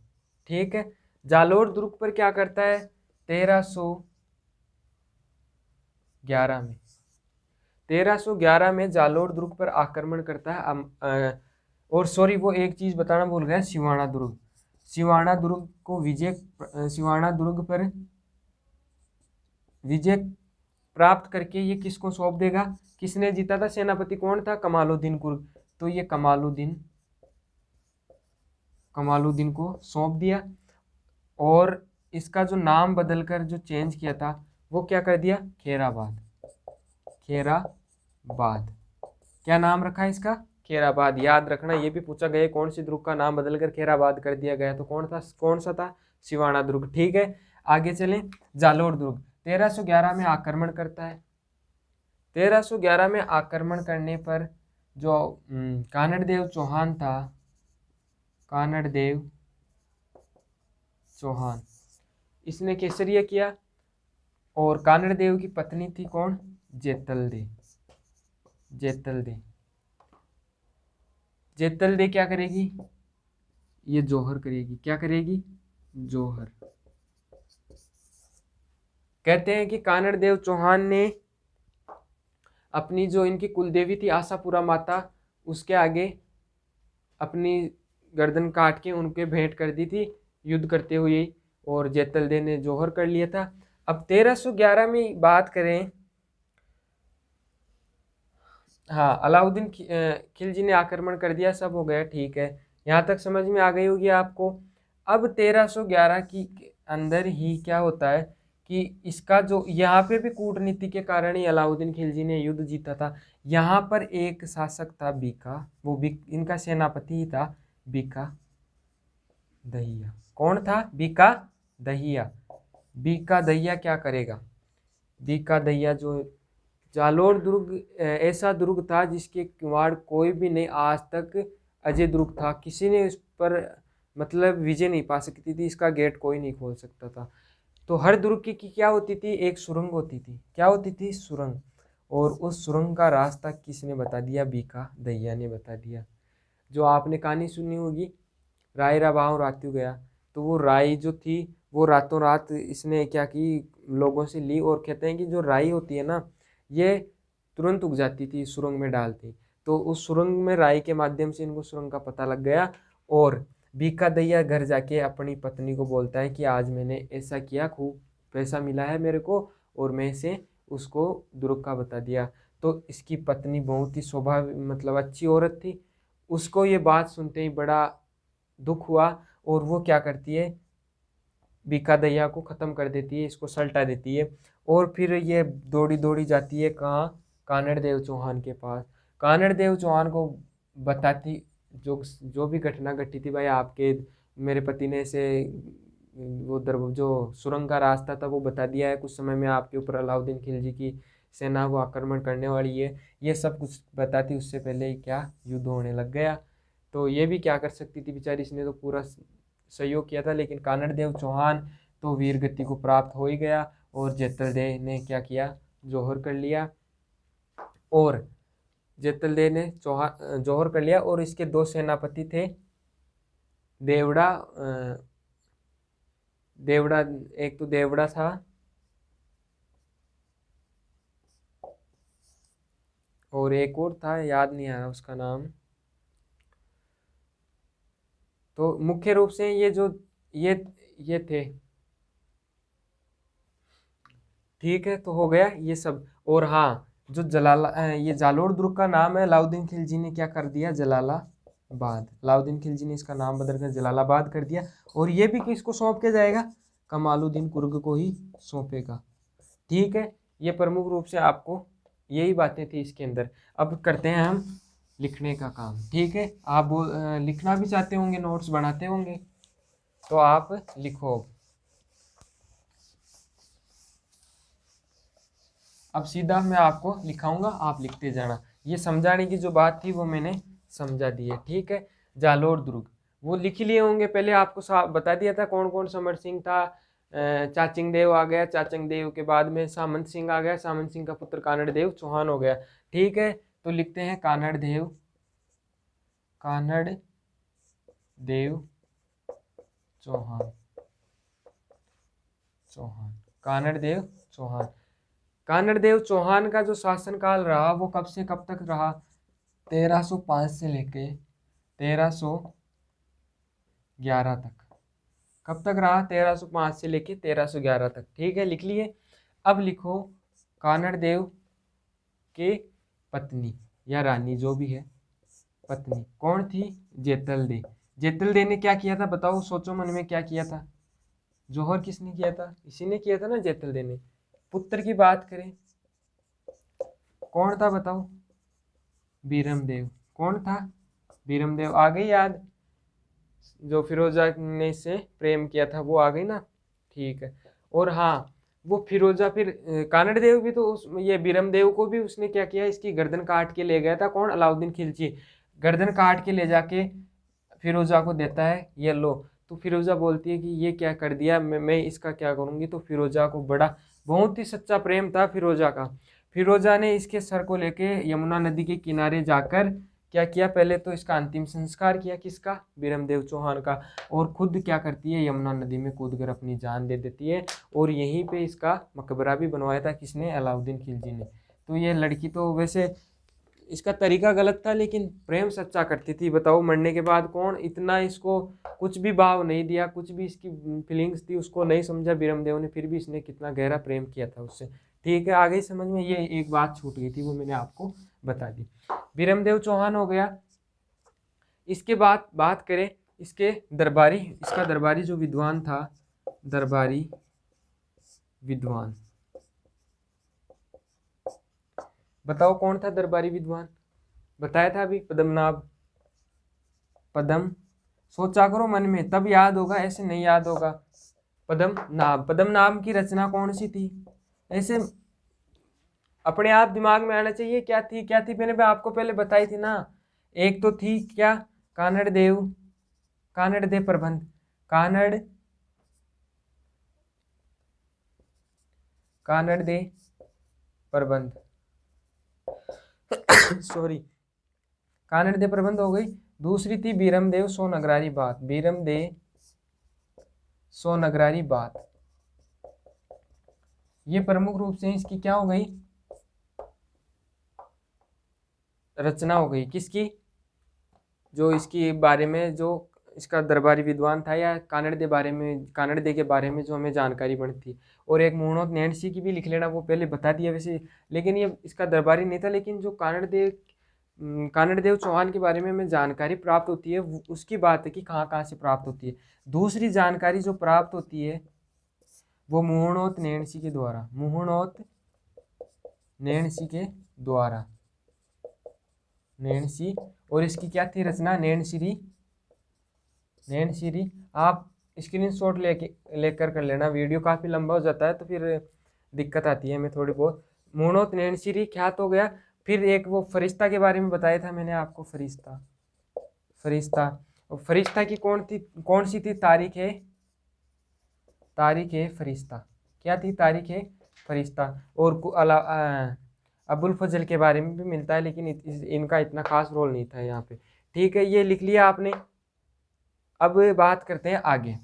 ठीक है। जालोर दुर्ग पर क्या करता है? 1311 में जालोर दुर्ग पर आक्रमण करता है। और सॉरी, वो एक चीज बताना भूल गया, सिवाना दुर्ग पर विजय प्राप्त करके ये किसको सौंप देगा? किसने जीता था? सेनापति कौन था? कमालुद्दीन कुर्ग। तो ये कमालुद्दीन को सौंप दिया। और इसका जो नाम बदलकर जो चेंज किया था वो क्या कर दिया? खेराबाद। क्या नाम रखा है इसका? खेराबाद। याद रखना, ये भी पूछा गया कौन सी दुर्ग का नाम बदलकर खेराबाद कर दिया गया, तो कौन सा था? सिवाना दुर्ग, ठीक है। आगे चलें, जालोर दुर्ग 1311 में आक्रमण करता है। 1311 में आक्रमण करने पर जो कानड़देव चौहान था, इसने केसरिया किया। और कानड़देव की पत्नी थी कौन? जेतल दे क्या करेगी? ये जौहर करेगी। क्या करेगी? जौहर। कहते हैं कि कानड़देव चौहान ने अपनी जो इनकी कुलदेवी थी आशापुरा माता, उसके आगे अपनी गर्दन काट के उनके भेंट कर दी थी युद्ध करते हुए, और जेतल दे ने जौहर कर लिया था। अब 1311 में बात करें, हाँ, अलाउद्दीन खिलजी ने आक्रमण कर दिया, सब हो गया, ठीक है। यहाँ तक समझ में आ गई होगी आपको। अब 1311 की अंदर ही क्या होता है कि इसका जो यहाँ पे भी कूटनीति के कारण ही अलाउद्दीन खिलजी ने युद्ध जीता था। यहाँ पर एक शासक था बीका, वो इनका सेनापति ही था बीका दहिया। कौन था? बीका दहिया क्या करेगा? बीका दहिया जो जालोर दुर्ग ऐसा दुर्ग था जिसके किवाड़ कोई भी नहीं, आज तक अजय दुर्ग था, किसी ने इस पर मतलब विजय नहीं पा सकती थी, इसका गेट कोई नहीं खोल सकता था। तो हर दुर्ग की क्या होती थी? एक सुरंग होती थी। क्या होती थी? सुरंग। और उस सुरंग का रास्ता किसने बता दिया? बीका दहिया ने बता दिया। जो आपने कहानी सुनी होगी, राय रबाओ रातू गया, तो वो राई जो थी वो रातों रात इसने क्या की, लोगों से ली। और कहते हैं कि जो राई होती है ना, ये तुरंत उग जाती थी, सुरंग में डालती। तो उस सुरंग में राई के माध्यम से इनको सुरंग का पता लग गया। और बीका दैया घर जाके अपनी पत्नी को बोलता है कि आज मैंने ऐसा किया, खूब पैसा मिला है मेरे को, और मैं इसे उसको दुर्ग का बता दिया। तो इसकी पत्नी बहुत ही स्वभाव मतलब अच्छी औरत थी, उसको ये बात सुनते ही बड़ा दुख हुआ। और वो क्या करती है? बीका दैया को ख़त्म कर देती है, इसको सल्टा देती है। और फिर ये दौड़ी दौड़ी जाती है कहाँ? कानड़देव चौहान के पास। कानड़देव चौहान को बताती जो भी घटना घटी थी, भाई आपके मेरे पति ने ऐसे वो जो सुरंग का रास्ता था वो बता दिया है, कुछ समय में आपके ऊपर अलाउद्दीन खिलजी की सेना वो आक्रमण करने वाली है, ये सब कुछ बताती। उससे पहले ही क्या युद्ध होने लग गया। तो ये भी क्या कर सकती थी बेचारी, इसने तो पूरा सहयोग किया था। लेकिन कानड़देव चौहान तो वीर गति को प्राप्त हो ही गया, और जेतल दे ने क्या किया? जौहर कर लिया। और जेतलदेव ने जौहर कर लिया। और इसके 2 सेनापति थे, देवड़ा एक तो देवड़ा था और एक और था, याद नहीं आ रहा उसका नाम। तो मुख्य रूप से ये थे। ठीक है, तो हो गया ये सब। और हाँ, जो ये जालोर दुर्ग का नाम है, अलाउद्दीन खिलजी ने क्या कर दिया, जलालाबाद। अलाउद्दीन खिलजी ने इसका नाम बदलकर जलालाबाद कर दिया। और ये भी किसको सौंप के जाएगा, कमालुद्दीन कुर्ग को ही सौंपेगा। ठीक है, ये प्रमुख रूप से आपको यही बातें थी इसके अंदर। अब करते हैं हम लिखने का काम। ठीक है, आप लिखना भी चाहते होंगे, नोट्स बनाते होंगे, तो आप लिखो। अब सीधा मैं आपको लिखाऊंगा, आप लिखते जाना। ये समझाने की जो बात थी वो मैंने समझा दी है। ठीक है, जालोर दुर्ग वो लिख लिए होंगे, पहले आपको बता दिया था कौन कौन समर सिंह था। चाचिंग देव आ गया, चाचंग देव के बाद में सामंत सिंह आ गया, सामंत सिंह का पुत्र कानड़ देव चौहान हो गया। ठीक है, तो लिखते हैं कानड़ देव चौहान, कानड़ देव चौहान। कानड़ देव चौहान का जो शासनकाल रहा वो कब से कब तक रहा, 1305 से लेके 1311 तक। कब तक रहा, 1305 से लेके 1311 तक। ठीक है, लिख लिए। अब लिखो कानड़ देव के पत्नी या रानी जो भी है, पत्नी कौन थी, जेतलदे। जेतलदे ने क्या किया था बताओ, सोचो मन में, क्या किया था, जौहर किसने किया था, इसी ने किया था ना, जेतलदे ने। पुत्र की बात करें, कौन था बताओ, बीरमदेव। कौन था, बीरमदेव। आ गई याद, जो फिरोजा ने इससे प्रेम किया था, वो आ गई ना। ठीक है, और हाँ, वो फिरोजा फिर कानड़ देव भी तो ये बीरमदेव को भी उसने क्या किया, इसकी गर्दन काट के ले गया था। कौन, अलाउद्दीन खिलजी। गर्दन काट के ले जाके फिरोजा को देता है, ये लो। तो फिरोजा बोलती है कि ये क्या कर दिया, मैं इसका क्या करूँगी। तो फिरोजा को बहुत ही सच्चा प्रेम था फिरोजा का। फिरोजा ने इसके सर को लेके यमुना नदी के किनारे जाकर क्या किया, पहले तो इसका अंतिम संस्कार किया, किसका, बीरमदेव चौहान का। और खुद क्या करती है, यमुना नदी में कूदकर अपनी जान दे देती है। और यहीं पे इसका मकबरा भी बनवाया था, किसने, अलाउद्दीन खिलजी ने। तो ये लड़की तो वैसे इसका तरीका गलत था, लेकिन प्रेम सच्चा करती थी। बताओ, मरने के बाद कौन इतना इसको कुछ भी भाव नहीं दिया, कुछ भी इसकी फीलिंग्स थी उसको नहीं समझा बीरमदेव ने, फिर भी इसने कितना गहरा प्रेम किया था उससे। ठीक है, आगे समझ में। ये एक बात छूट गई थी, वो मैंने आपको बता दी। बीरमदेव चौहान हो गया। इसके बाद बात करें इसका दरबारी जो विद्वान था, दरबारी विद्वान, बताओ कौन था दरबारी विद्वान, बताया था अभी, पद्मनाभ। सोचा करो मन में, तब याद होगा, ऐसे नहीं याद होगा। पद्मनाभ की रचना कौन सी थी, ऐसे अपने आप दिमाग में आना चाहिए। क्या थी मैंने आपको पहले बताई थी ना। एक तो थी क्या, कानड़ देव प्रबंध, कानड़ दे प्रबंध सॉरी, कानड़ दे प्रबंध हो गई। दूसरी थी बीरमदेव सो नगरारी बात। ये प्रमुख रूप से इसकी क्या हो गई, रचना हो गई, किसकी, जो इसकी बारे में, जो इसका दरबारी विद्वान था, या कानड़ दे के बारे में जो हमें जानकारी बनी थी। और एक मुहणोत नैणसी की भी लिख लेना, वो पहले बता दिया वैसे, लेकिन ये इसका दरबारी नहीं था। लेकिन जो कानड़ देव चौहान के बारे में हमें जानकारी प्राप्त होती है, उसकी बात है कि कहाँ कहाँ से प्राप्त होती है। दूसरी जानकारी जो प्राप्त होती है वो मुहणोत नैणसी के द्वारा, नैणसी। और इसकी क्या थी रचना, नैणसीरी। आप स्क्रीनशॉट लेकर कर लेना, वीडियो काफ़ी लंबा हो जाता है तो फिर दिक्कत आती है हमें थोड़ी बहुत। मुहणोत नैणसीरी ख्यात हो गया। फिर एक वो फरिश्ता के बारे में बताया था मैंने आपको, फरिश्ता। और फरिश्ता की कौन सी थी तारीख है फरिश्ता, क्या थी, तारीख है फरिश्ता। और अबुल फजल के बारे में भी मिलता है, लेकिन इनका इतना खास रोल नहीं था यहाँ पे। ठीक है, ये लिख लिया आपने। अब बात करते हैं आगे।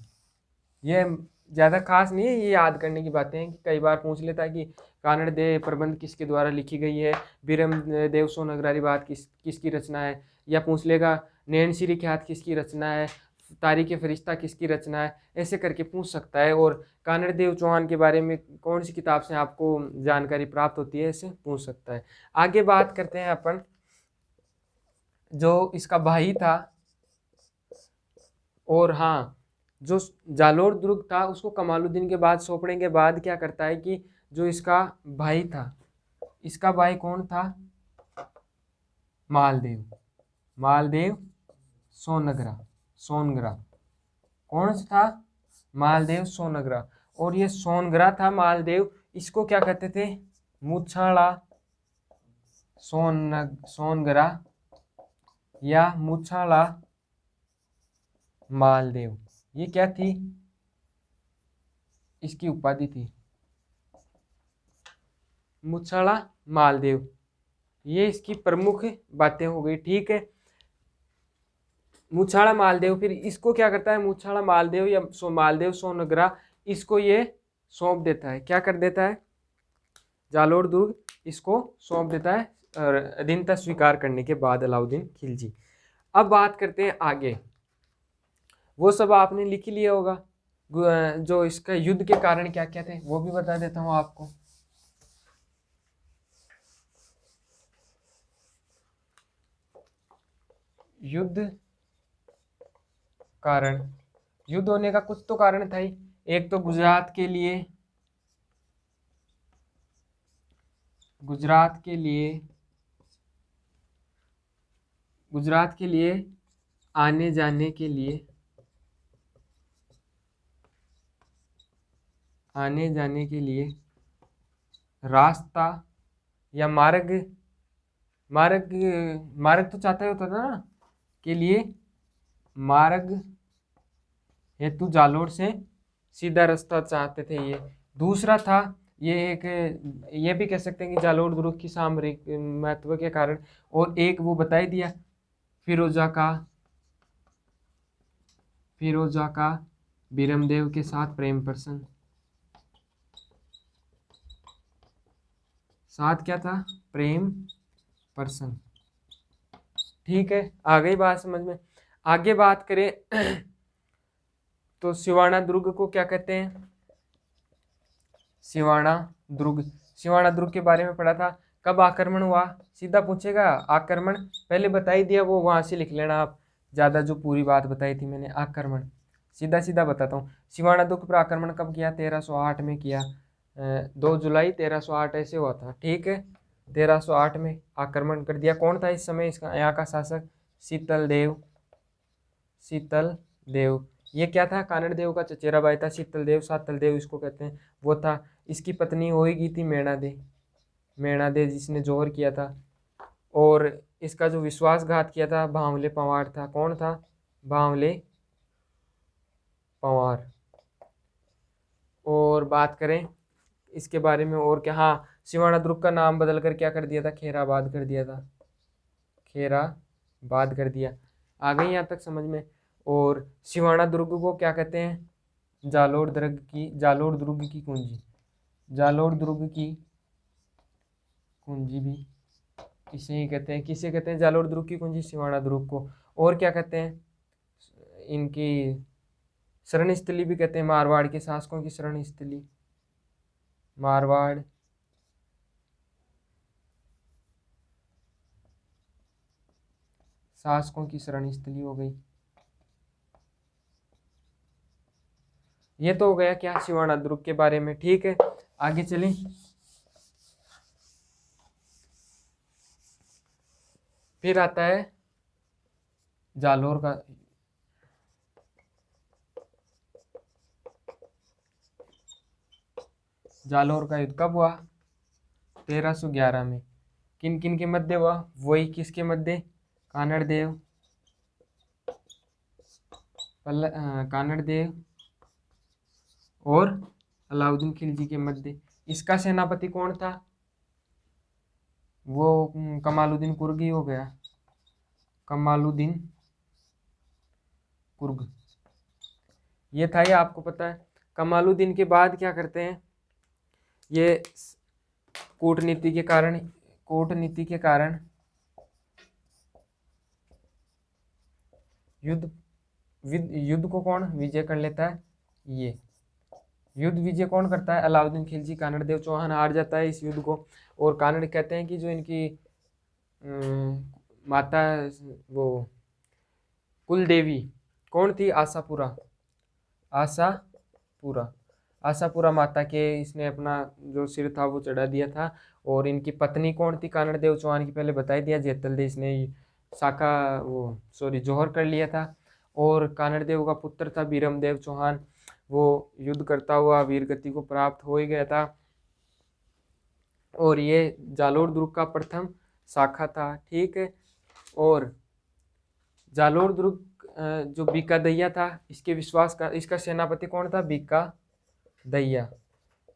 ये ज़्यादा खास नहीं है, ये याद करने की बातें हैं कि कई बार पूछ लेता है कि कानड़ देव प्रबंध किसके द्वारा लिखी गई है, बीरम देव सोनगरारी बात किसकी रचना है, या पूछ लेगा नैन श्री ख्यात किसकी रचना है, तारीख फरिश्ता किसकी रचना है, ऐसे करके पूछ सकता है। और कानड़ देव चौहान के बारे में कौन सी किताब से आपको जानकारी प्राप्त होती है, ऐसे पूछ सकता है। आगे बात करते हैं अपन, जो इसका भाई था, और हाँ, जो जालोर दुर्ग था उसको कमालुद्दीन के बाद सौंपने के बाद क्या करता है कि जो इसका भाई था, इसका भाई कौन था, मालदेव सोनगरा। कौन सा था, मालदेव सोनगरा। और ये सोनगरा था मालदेव, इसको क्या कहते थे, मुछाड़ा सोनगरा या मुछाड़ा मालदेव, ये क्या थी, इसकी उपाधि थी, मुछाड़ा मालदेव। ये इसकी प्रमुख बातें हो गई। ठीक है, मुछाड़ा मालदेव, फिर इसको क्या करता है, मुछाड़ा मालदेव या मालदेव सोनगरा, इसको ये सौंप देता है। क्या कर देता है, जालोर दुर्ग इसको सौंप देता है अधीनता स्वीकार करने के बाद अलाउद्दीन खिलजी। अब बात करते हैं आगे, वो सब आपने लिख ही लिया होगा। जो इसका युद्ध के कारण क्या क्या थे वो भी बता देता हूँ आपको। युद्ध कारण, युद्ध होने का कुछ तो कारण था ही। एक तो गुजरात के लिए आने जाने के लिए रास्ता या मार्ग तो चाहता ही होता था ना, के लिए मार्ग हेतु जालोर से सीधा रास्ता चाहते थे ये। दूसरा था, ये भी कह सकते हैं कि जालोर दुर्ग की सामरिक महत्व के कारण। और एक वो बता ही दिया, फिरोजा का बीरमदेव के साथ प्रेम प्रसंग। साथ क्या था, प्रेम प्रसंग। ठीक है, आ गई बात समझ में। आगे बात करें तो सिवाना दुर्ग को क्या कहते हैं, सिवाना दुर्ग के बारे में पढ़ा था। कब आक्रमण हुआ, सीधा पूछेगा आक्रमण, पहले बता ही दिया, वो वहां से लिख लेना आप, ज़्यादा जो पूरी बात बताई थी मैंने। आक्रमण सीधा सीधा बताता हूँ, सिवाना दुर्ग पर आक्रमण कब किया, 1308 में किया, 2 जुलाई 1308 ऐसे हुआ था। ठीक है, 1308 में आक्रमण कर दिया। कौन था इस समय इसका यहाँ का शासक, शीतल देव। ये क्या था, कानड़ देव का चचेरा भाई था, शीतल देव इसको कहते हैं, वो था। इसकी पत्नी होगी थी मेणा दे जिसने जोहर किया था। और इसका जो विश्वासघात किया था भांवले पंवार था। कौन था, भांवले पंवार। और बात करें इसके बारे में और क्या, हाँ, सिवाना दुर्ग का नाम बदल कर क्या कर दिया था, खेराबाद कर दिया। आ गई यहाँ तक समझ में। और सिवाना दुर्ग को क्या कहते हैं, जालोर दुर्ग की कुंजी भी इसे ही कहते हैं। किसे कहते हैं, जालोर दुर्ग की कुंजी, सिवाना दुर्ग को। और क्या कहते हैं, इनकी शरण स्थली भी कहते हैं, मारवाड़ के शासकों की शरण स्थली, मारवाड़ शासकों की शरण स्थली हो गई। ये तो हो गया क्या, सिवाना दुर्ग के बारे में। ठीक है, आगे चलें। फिर आता है जालोर का युद्ध कब हुआ, 1311 में। किन किन के मध्य हुआ, वही किसके मध्य, कानड़ देव और अलाउद्दीन खिलजी के मध्य। इसका सेनापति कौन था, वो कमालुद्दीन कुर्ग हो गया, कमालुद्दीन कुर्ग, ये था, ये आपको पता है। कमालुद्दीन के बाद क्या करते हैं, ये कूटनीति के कारण, कूटनीति के कारण युद्ध को कौन विजय कर लेता है, ये युद्ध विजय कौन करता है, अलाउद्दीन खिलजी। कानड़देव चौहान हार जाता है इस युद्ध को, और कानड़ कहते हैं कि जो इनकी माता, वो कुल देवी कौन थी, आशापुरा, आशापुरा, आशापुरा माता के इसने अपना जो सिर था वो चढ़ा दिया था। और इनकी पत्नी कौन थी कानड़देव चौहान की, पहले बता ही दिया, जेतल देश ने शाखा वो सॉरी जौहर कर लिया था। और कानड़देव का पुत्र था बीरमदेव चौहान, वो युद्ध करता हुआ वीरगति को प्राप्त हो ही गया था। और ये जालोर दुर्ग का प्रथम शाखा था, ठीक है। और जालोर दुर्ग जो बीका दैया था, इसके विश्वास का, इसका सेनापति कौन था, बीका दैया।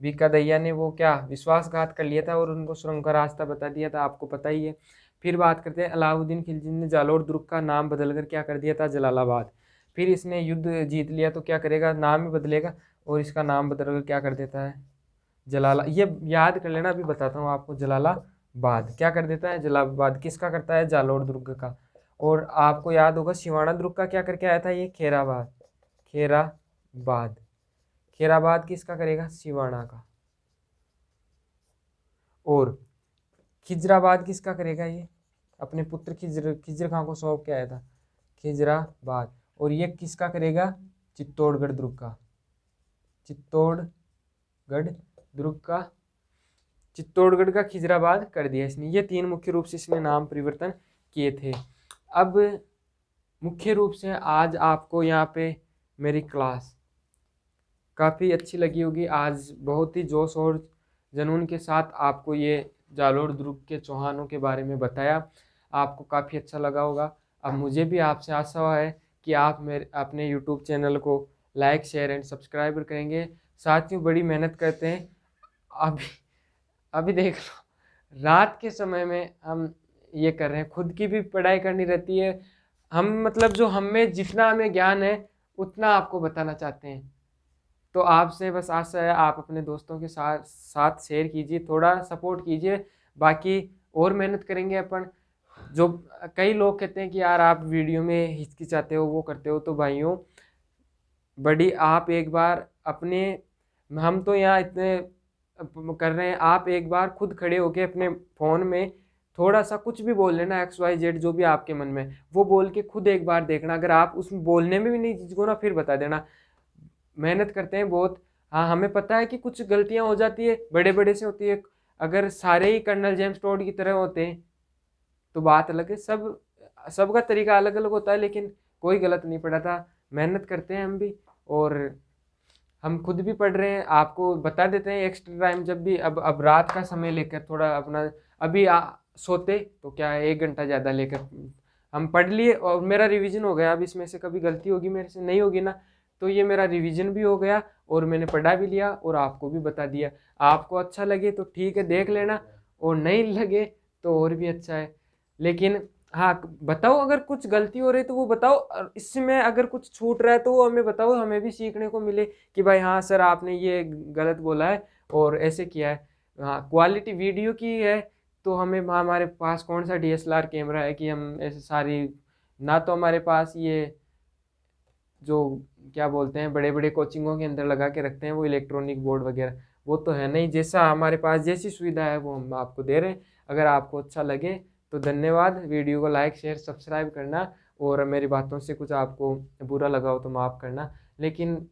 बीका दैया ने वो क्या विश्वासघात कर लिया था और उनको सुरंग का रास्ता बता दिया था, आपको पता ही है। फिर बात करते हैं, अलाउद्दीन खिलजी ने जालोर दुर्ग का नाम बदलकर क्या कर दिया था, जलालाबाद। फिर इसने युद्ध जीत लिया तो क्या करेगा, नाम ही बदलेगा, और इसका नाम बदलकर क्या कर देता है, जलाला, ये याद कर लेना, अभी बताता हूँ आपको। जलालाबाद क्या कर देता है, जलालाबाद किसका करता है, जालोर दुर्ग का। और आपको याद होगा सिवाना दुर्ग का क्या करके आया था, ये खेराबाद, खेराबाद, खेराबाद किसका करेगा, सिवाना का। और खिजराबाद किसका करेगा, ये अपने पुत्र खिजर खां को सौंप के आया था, खिजराबाद। और ये किसका करेगा, चित्तौड़गढ़ दुर्ग का, चित्तौड़गढ़ दुर्ग का, चित्तौड़गढ़ का खिजराबाद कर दिया इसने। ये तीन मुख्य रूप से इसने नाम परिवर्तन किए थे। अब मुख्य रूप से आज आपको यहाँ पे मेरी क्लास काफ़ी अच्छी लगी होगी। आज बहुत ही जोश और जुनून के साथ आपको ये जालोर दुर्ग के चौहानों के बारे में बताया, आपको काफ़ी अच्छा लगा होगा। अब मुझे भी आपसे आशा है कि आप मेरे अपने यूट्यूब चैनल को लाइक शेयर एंड सब्सक्राइब करेंगे। साथियों बड़ी मेहनत करते हैं, अभी अभी देख लो रात के समय में हम ये कर रहे हैं, खुद की भी पढ़ाई करनी रहती है। हम मतलब जो हमें जितना हमें ज्ञान है उतना आपको बताना चाहते हैं। तो आपसे बस आशा है आप अपने दोस्तों के साथ शेयर कीजिए, थोड़ा सपोर्ट कीजिए, बाकी और मेहनत करेंगे अपन। जो कई लोग कहते हैं कि यार आप वीडियो में हिचकिचाते हो, वो करते हो, तो भाइयों बड़ी आप एक बार अपने, हम तो यहाँ इतने कर रहे हैं, आप एक बार खुद खड़े होके अपने फ़ोन में थोड़ा सा कुछ भी बोल लेना, XYZ जो भी आपके मन में, वो बोल के खुद एक बार देखना। अगर आप उसमें बोलने में भी नहीं झिझको ना, फिर बता देना। मेहनत करते हैं बहुत, हाँ हमें पता है कि कुछ गलतियाँ हो जाती है, बड़े बड़े से होती है। अगर सारे ही कर्नल जेम्स टोड की तरह होते हैं तो बात अलग है, सबका तरीका अलग अलग होता है, लेकिन कोई गलत नहीं पड़ा था। मेहनत करते हैं हम भी, और हम खुद भी पढ़ रहे हैं, आपको बता देते हैं एक्स्ट्रा टाइम जब भी। अब रात का समय लेकर थोड़ा अपना, अभी सोते तो क्या है 1 घंटा ज़्यादा लेकर हम पढ़ लिए, और मेरा रिवीजन हो गया। अब इसमें से कभी गलती होगी मेरे से, नहीं होगी ना, तो ये मेरा रिवीजन भी हो गया और मैंने पढ़ा भी लिया और आपको भी बता दिया। आपको अच्छा लगे तो ठीक है देख लेना, और नहीं लगे तो और भी अच्छा है। लेकिन हाँ बताओ, अगर कुछ गलती हो रही तो वो बताओ, और इसमें अगर कुछ छूट रहा है तो वो हमें बताओ, हमें भी सीखने को मिले कि भाई हाँ सर आपने ये गलत बोला है और ऐसे किया है। हाँ क्वालिटी वीडियो की है तो हमें हमारे पास कौन सा DSLR कैमरा है कि हम ऐसे सारी, ना तो हमारे पास ये जो क्या बोलते हैं बड़े बड़े कोचिंगों के अंदर लगा के रखते हैं वो इलेक्ट्रॉनिक बोर्ड वगैरह, वो तो है नहीं। जैसा हमारे पास जैसी सुविधा है वो हम आपको दे रहे हैं। अगर आपको अच्छा लगे तो धन्यवाद, वीडियो को लाइक शेयर सब्सक्राइब करना, और मेरी बातों से कुछ आपको बुरा लगा हो तो माफ़ करना। लेकिन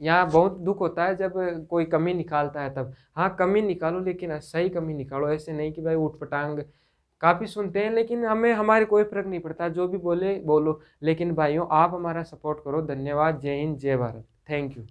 यहाँ बहुत दुख होता है जब कोई कमी निकालता है तब। हाँ कमी निकालो, लेकिन सही कमी निकालो, ऐसे नहीं कि भाई उठ पटांग। काफ़ी सुनते हैं लेकिन हमें, हमारे कोई फ़र्क नहीं पड़ता, जो भी बोले बोलो, लेकिन भाइयों आप हमारा सपोर्ट करो। धन्यवाद, जय हिंद जय भारत, थैंक यू।